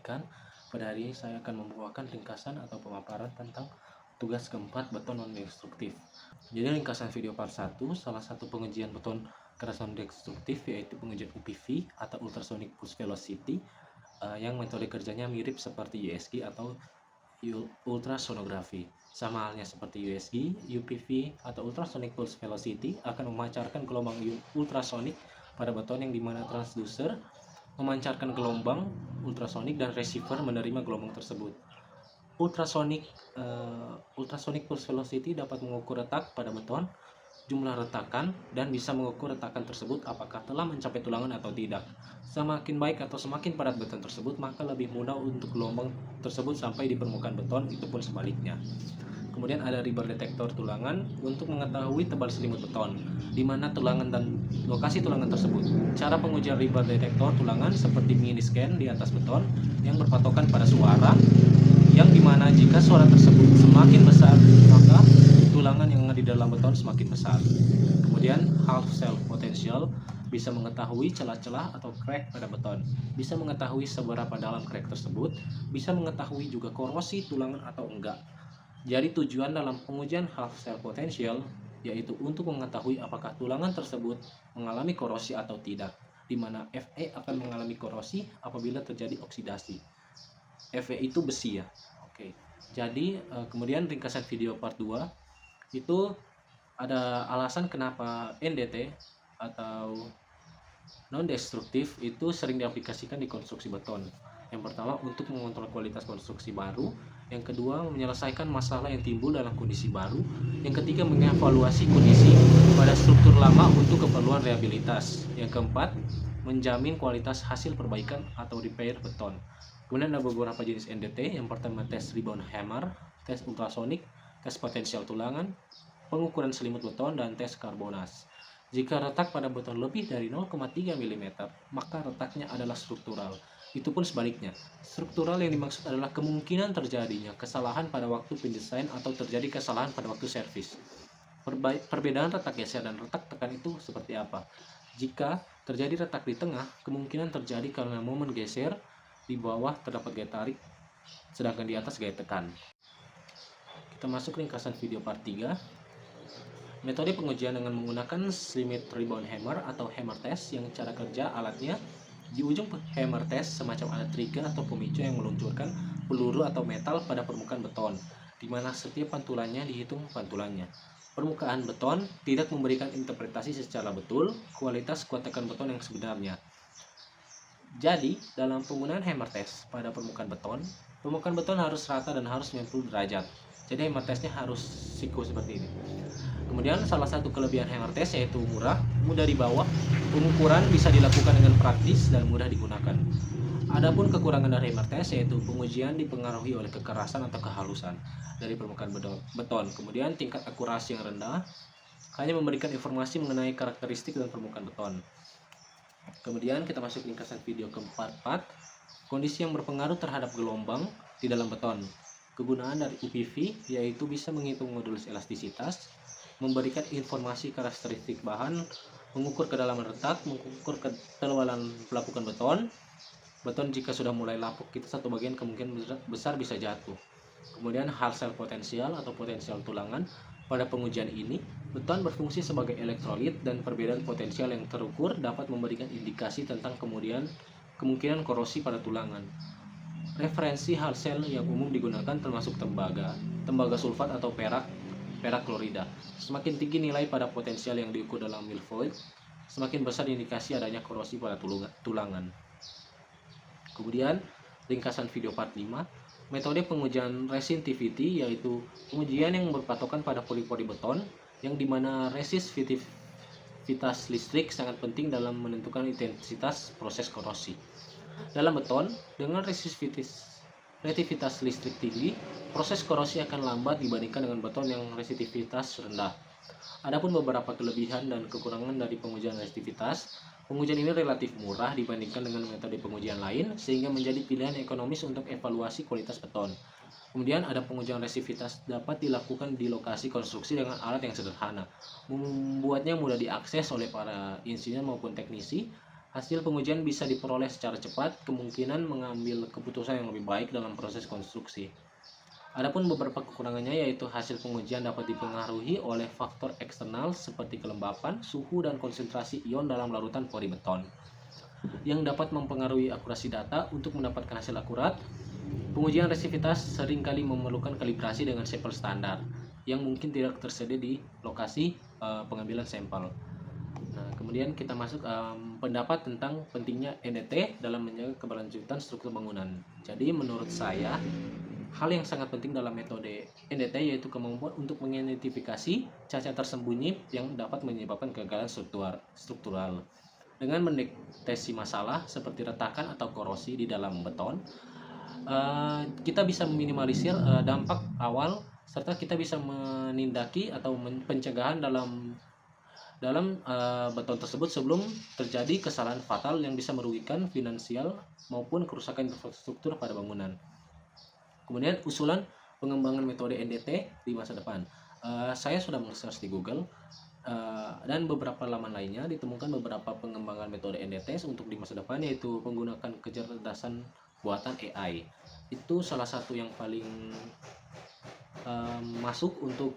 Perhatikan, pada hari ini saya akan membawakan ringkasan atau pemaparan tentang tugas keempat beton non-destruktif. Jadi ringkasan video part 1, salah satu pengujian beton keras non-destruktif yaitu pengujian UPV atau Ultrasonic Pulse Velocity yang metode kerjanya mirip seperti USG atau ultrasonografi. Sama halnya seperti USG, UPV atau Ultrasonic Pulse Velocity akan memancarkan gelombang ultrasonik pada beton yang dimana transducer memancarkan gelombang ultrasonik dan receiver menerima gelombang tersebut. Ultrasonic Pulse Velocity dapat mengukur retak pada beton, jumlah retakan, dan bisa mengukur retakan tersebut apakah telah mencapai tulangan atau tidak. Semakin baik atau semakin padat beton tersebut, maka lebih mudah untuk gelombang tersebut sampai di permukaan beton, itu pun sebaliknya. Kemudian ada Rebar detektor tulangan untuk mengetahui tebal selimut beton, di mana tulangan dan lokasi tulangan tersebut. Cara pengujian Rebar detektor tulangan seperti mini scan di atas beton yang berpatokan pada suara, yang dimana jika suara tersebut semakin besar, maka tulangan yang ada di dalam beton semakin besar. Kemudian half cell potential bisa mengetahui celah-celah atau crack pada beton, bisa mengetahui seberapa dalam crack tersebut, bisa mengetahui juga korosi tulangan atau enggak. Jadi tujuan dalam pengujian half cell potential yaitu untuk mengetahui apakah tulangan tersebut mengalami korosi atau tidak, di mana Fe akan mengalami korosi apabila terjadi oksidasi. Fe itu besi ya. Oke. Jadi kemudian ringkasan video part 2 itu ada alasan kenapa NDT atau non-destruktif itu sering diaplikasikan di konstruksi beton. Yang pertama, untuk mengontrol kualitas konstruksi baru. Yang kedua, menyelesaikan masalah yang timbul dalam kondisi baru. Yang ketiga, mengevaluasi kondisi pada struktur lama untuk keperluan rehabilitas. Yang keempat, menjamin kualitas hasil perbaikan atau repair beton. Kemudian ada beberapa jenis NDT. Yang pertama, tes rebound hammer, tes ultrasonik, tes potensial tulangan, pengukuran selimut beton, dan tes karbonas. Jika retak pada beton lebih dari 0,3 mm, maka retaknya adalah struktural. Itu pun sebaliknya. Struktural yang dimaksud adalah kemungkinan terjadinya kesalahan pada waktu pendesain atau terjadi kesalahan pada waktu servis. Perbedaan retak geser dan retak tekan itu seperti apa? Jika terjadi retak di tengah, kemungkinan terjadi karena momen geser, di bawah terdapat gaya tarik, sedangkan di atas gaya tekan. Kita masuk ringkasan video part 3. Metode pengujian dengan menggunakan Slimit Rebound Hammer atau hammer test, yang cara kerja alatnya di ujung hammer test semacam ada trigger atau pemicu yang meluncurkan peluru atau metal pada permukaan beton, di mana setiap pantulannya dihitung pantulannya. Permukaan beton tidak memberikan interpretasi secara betul kualitas kuat tekan beton yang sebenarnya. Jadi, dalam penggunaan hammer test pada permukaan beton harus rata dan harus 90 derajat. Jadi hammer testnya harus siku seperti ini. Kemudian salah satu kelebihan hammer test yaitu murah, mudah dibawa, pengukuran bisa dilakukan dengan praktis dan mudah digunakan. Adapun kekurangan dari hammer test yaitu pengujian dipengaruhi oleh kekerasan atau kehalusan dari permukaan beton. Kemudian tingkat akurasi yang rendah, hanya memberikan informasi mengenai karakteristik dan permukaan beton. Kemudian kita masuk ringkasan video keempat, kondisi yang berpengaruh terhadap gelombang di dalam beton. Kegunaan dari UPV yaitu bisa menghitung modulus elastisitas, memberikan informasi karakteristik bahan, mengukur kedalaman retak, mengukur ketebalan pelapukan beton jika sudah mulai lapuk itu satu bagian kemungkinan besar bisa jatuh. Kemudian half cell potensial atau potensial tulangan. Pada pengujian ini, beton berfungsi sebagai elektrolit dan perbedaan potensial yang terukur dapat memberikan indikasi tentang kemungkinan korosi pada tulangan. Referensi half cell yang umum digunakan termasuk tembaga sulfat atau perak klorida. Semakin tinggi nilai pada potensial yang diukur dalam milvolt, semakin besar indikasi adanya korosi pada tulangan. Kemudian ringkasan video part 5, metode pengujian resistivity yaitu pengujian yang berpatokan pada pori-pori beton, yang dimana resistivitas listrik sangat penting dalam menentukan intensitas proses korosi. Dalam beton, dengan resisitivitas listrik tinggi, proses korosi akan lambat dibandingkan dengan beton yang resisitivitas rendah. Adapun beberapa kelebihan dan kekurangan dari pengujian resisitivitas, pengujian ini relatif murah dibandingkan dengan metode pengujian lain, sehingga menjadi pilihan ekonomis untuk evaluasi kualitas beton. Kemudian ada pengujian resisitivitas dapat dilakukan di lokasi konstruksi dengan alat yang sederhana, membuatnya mudah diakses oleh para insinyur maupun teknisi, Hasil pengujian bisa diperoleh secara cepat, kemungkinan mengambil keputusan yang lebih baik dalam proses konstruksi. Adapun beberapa kekurangannya yaitu hasil pengujian dapat dipengaruhi oleh faktor eksternal seperti kelembapan, suhu, dan konsentrasi ion dalam larutan pori beton yang dapat mempengaruhi akurasi data. Untuk mendapatkan hasil akurat, pengujian resistivitas seringkali memerlukan kalibrasi dengan sampel standar yang mungkin tidak tersedia di lokasi pengambilan sampel. Nah, kemudian kita masuk pendapat tentang pentingnya NDT dalam menjaga keberlanjutan struktur bangunan. Jadi menurut saya, hal yang sangat penting dalam metode NDT yaitu kemampuan untuk mengidentifikasi cacat tersembunyi yang dapat menyebabkan kegagalan struktural. Dengan mendeteksi masalah seperti retakan atau korosi di dalam beton, kita bisa meminimalisir dampak awal serta kita bisa menindaki atau pencegahan dalam beton tersebut sebelum terjadi kesalahan fatal yang bisa merugikan finansial maupun kerusakan infrastruktur pada bangunan. Kemudian usulan pengembangan metode NDT di masa depan. Saya sudah meng-search di Google dan beberapa laman lainnya ditemukan beberapa pengembangan metode NDT untuk di masa depan, yaitu menggunakan kecerdasan buatan AI. Itu salah satu yang paling masuk untuk